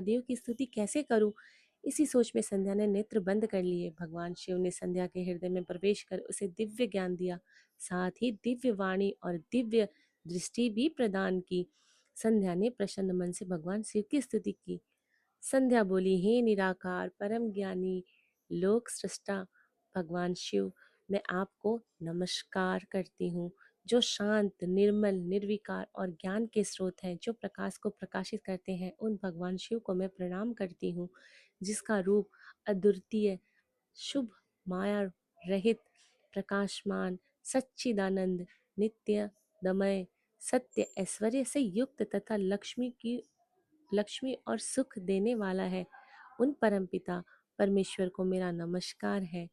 महादेव की स्तुति कैसे करूं? इसी सोच में संध्या ने नेत्र बंद कर लिए। भगवान शिव ने संध्या के हृदय में प्रवेश कर उसे दिव्य ज्ञान दिया, साथ ही दिव्य वाणी और दिव्य दृष्टि भी प्रदान की। संध्या ने प्रसन्न मन से भगवान शिव की स्तुति की। संध्या बोली, हे निराकार परम ज्ञानी लोक सृष्टा भगवान शिव, मैं आपको नमस्कार करती हूँ, जो शांत निर्मल निर्विकार और ज्ञान के स्रोत हैं, जो प्रकाश को प्रकाशित करते हैं। उन भगवान शिव को मैं प्रणाम करती हूँ, जिसका रूप अद्वितीय, शुभ, माया रहित, प्रकाशमान, सच्चिदानंद, नित्य दमय, सत्य ऐश्वर्य से युक्त तथा लक्ष्मी और सुख देने वाला है। उन परमपिता परमेश्वर को मेरा नमस्कार है,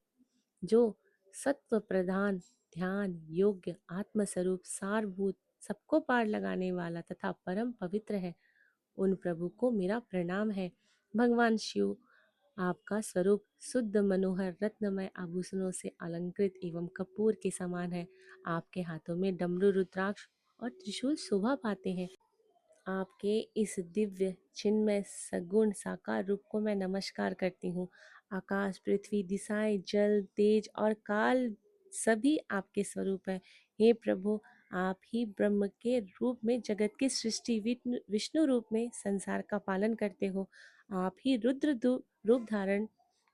जो सत्व प्रधान, ध्यान योग्य, आत्मस्वरूप, सारभूत, सबको पार लगाने वाला तथा परम पवित्र है। उन प्रभु को मेरा प्रणाम है। भगवान शिव, आपका स्वरूप शुद्ध मनोहर रत्नमय आभूषणों से अलंकृत एवं कपूर के समान है। आपके हाथों में डमरू, रुद्राक्ष और त्रिशूल शोभा पाते हैं। आपके इस दिव्य चिन्मय सगुण साकार रूप को मैं नमस्कार करती हूँ। आकाश, पृथ्वी, दिशाएं, जल, तेज और काल सभी आपके स्वरूप है। हे प्रभु, आप ही ब्रह्म के रूप में जगत की सृष्टि, विष्णु रूप में संसार का पालन करते हो। आप ही रुद्र रूप धारण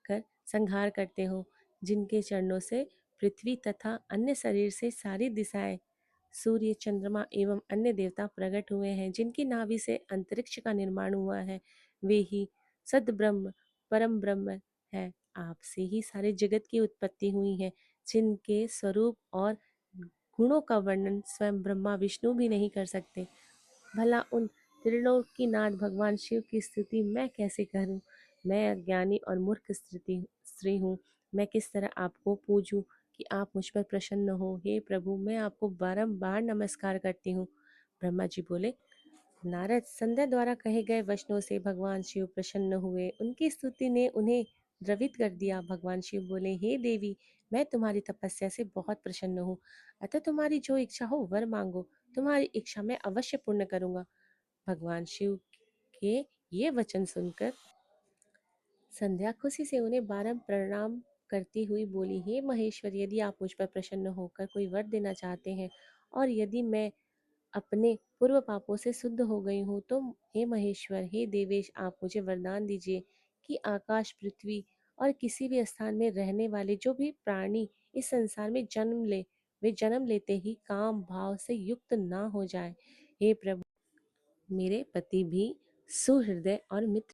कर संहार करते हो, जिनके चरणों से पृथ्वी तथा अन्य शरीर से सारी दिशाएं, सूर्य, चंद्रमा एवं अन्य देवता प्रकट हुए हैं। जिनकी नाभि से अंतरिक्ष का निर्माण हुआ है, वे ही सद ब्रह्म, परम ब्रह्म है। आपसे ही सारे जगत की उत्पत्ति हुई है, जिनके स्वरूप और गुणों का वर्णन स्वयं ब्रह्मा विष्णु भी नहीं कर सकते। भला उन त्रिलोकीनाथ भगवान शिव की स्तुति मैं कैसे करूं? मैं अज्ञानी और मूर्ख स्त्री हूँ। मैं किस तरह आपको पूजूं कि आप मुझ पर प्रसन्न हो? हे प्रभु, मैं आपको बारंबार नमस्कार करती हूँ। ब्रह्मा जी बोले, नारद, संध्या द्वारा कहे गए वचनों से भगवान शिव प्रसन्न हुए। उनकी स्तुति ने उन्हें द्रवित कर दिया। भगवान शिव बोले, हे देवी, मैं तुम्हारी तपस्या से बहुत प्रसन्न हूँ, अतः तुम्हारी जो इच्छा हो वर मांगो, तुम्हारी इच्छा मैं अवश्य पूर्ण करूंगा। भगवान शिव के ये वचन सुनकर संध्या खुशी से उन्हें बारंबार प्रणाम करती हुई बोली, हे महेश्वर, यदि आप मुझ पर प्रसन्न होकर कोई वर देना चाहते हैं और यदि मैं अपने पूर्व पापों से शुद्ध हो गई हूँ, तो हे महेश्वर, हे देवेश, आप मुझे वरदान दीजिए कि आकाश, पृथ्वी और किसी भी स्थान में रहने वाले जो भी प्राणी इस संसार में जन्म ले, वे जन्म लेते ही काम भाव से युक्त ना हो जाए। हे प्रभु, मेरे पति भी सुहृदय और मित्र